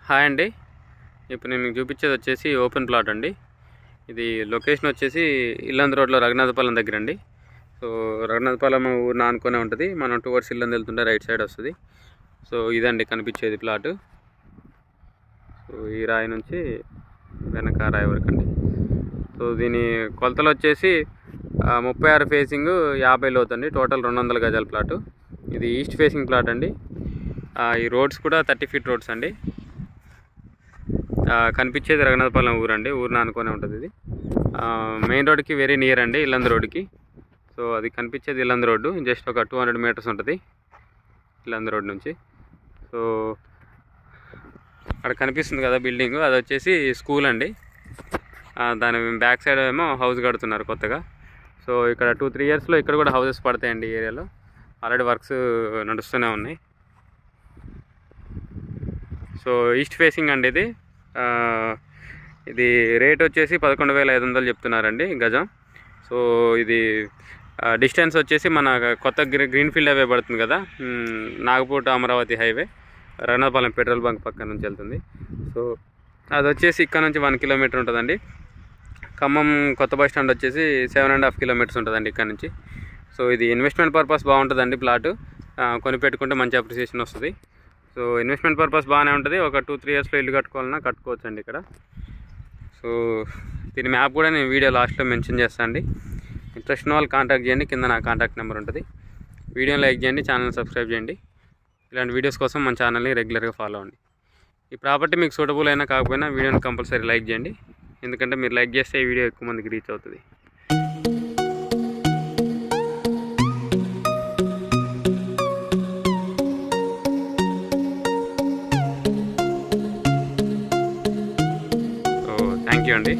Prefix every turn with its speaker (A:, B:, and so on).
A: Hi అండి. ఇప్పుడు నేను మీకు చూపించేది వచ్చేసి ఓపెన్ ప్లాట్ అండి. ఇది లొకేషన్ వచ్చేసి ఇల్లందు రోడ్లో రఘునాథపాలెం దగ్గర అండి. సో రఘునాథపాలెం ఊరిని ఆనుకునే ఉంటుంది. మనం టువర్డ్స్ ఇల్లందు వెళ్తుంటే రైట్ సైడ్ వస్తుంది. సో ఇదండి కనిపించేది ప్లాటు. సో ఈ రాయి నుంచి వెనక రాయి వరకు అండి. సో దీని కొలతలు వచ్చేసి 36 ఫేసింగ్ 50 లోతు అండి. టోటల్ 200 గజాల ప్లాటు. ఇది ఈస్ట్ ఫేసింగ్ ప్లాట్ అండి. ఈ రోడ్స్ కూడా 30 ఫీట్ రోడ్స్ అండి. కనిపించేది రఘునాథపాలెం ఊరండి. ఊరిని అనుకునే ఉంటుంది. ఇది మెయిన్ రోడ్కి వెరీ నియర్ అండి, ఇల్లందు రోడ్కి. సో అది కనిపించేది ఇల్లందు రోడ్డు. జస్ట్ ఒక 200 మీటర్స్ ఉంటుంది ఇల్లందు రోడ్ నుంచి. సో అక్కడ కనిపిస్తుంది కదా బిల్డింగ్, అది వచ్చేసి స్కూల్ అండి. దాని బ్యాక్ సైడ్ ఏమో హౌస్ కడుతున్నారు కొత్తగా. సో ఇక్కడ 2-3 ఇయర్స్లో ఇక్కడ కూడా హౌసెస్ పడతాయండి ఈ ఏరియాలో. ఆల్రెడీ వర్క్స్ నడుస్తూనే ఉన్నాయి. సో ఈస్ట్ ఫేసింగ్ అండి ఇది. ఇది రేట్ వచ్చేసి 11,500 చెప్తున్నారండి గజం. సో ఇది డిస్టెన్స్ వచ్చేసి మన కొత్త గ్రీన్ఫీల్డ్ హైవే పడుతుంది కదా, Nagpur to Amaravati highway, Raghunathapalem petrol bunk పక్క నుంచి వెళ్తుంది. సో అది వచ్చేసి ఇక్కడ నుంచి 1 కిలోమీటర్ ఉంటుందండి. ఖమ్మం కొత్త బస్ స్టాండ్ వచ్చేసి 7.5 కిలోమీటర్స్ ఉంటుందండి ఇక్కడ నుంచి. సో ఇది ఇన్వెస్ట్మెంట్ పర్పస్ బాగుంటుందండి ప్లాటు. కొని పెట్టుకుంటే మంచి అప్రిసియేషన్ వస్తుంది. సో ఇన్వెస్ట్మెంట్ పర్పస్ బాగానే ఉంటుంది. ఒక 2-3 ఇయర్స్లో ఇల్లు కట్టుకోవాలన్నా కట్టుకోవచ్చు అండి ఇక్కడ. సో దీని మ్యాప్ కూడా నేను వీడియో లాస్ట్లో మెన్షన్ చేస్తాను అండి. ఇంట్రెస్ట్ ఉన్న వాళ్ళు కాంటాక్ట్ చేయండి. కింద నా కాంటాక్ట్ నెంబర్ ఉంటుంది. వీడియోని లైక్ చేయండి, ఛానల్ సబ్స్క్రైబ్ చేయండి. ఇలాంటి వీడియోస్ కోసం మన ఛానల్ని రెగ్యులర్గా ఫాలో అవ్వండి. ఈ ప్రాపర్టీ మీకు సూటబుల్ అయినా కాకపోయినా వీడియోని కంపల్సరీ లైక్ చేయండి. ఎందుకంటే మీరు లైక్ చేస్తే ఈ వీడియో ఎక్కువ మందికి రీచ్ అవుతుంది. థ్యాంక్ యూ అండి.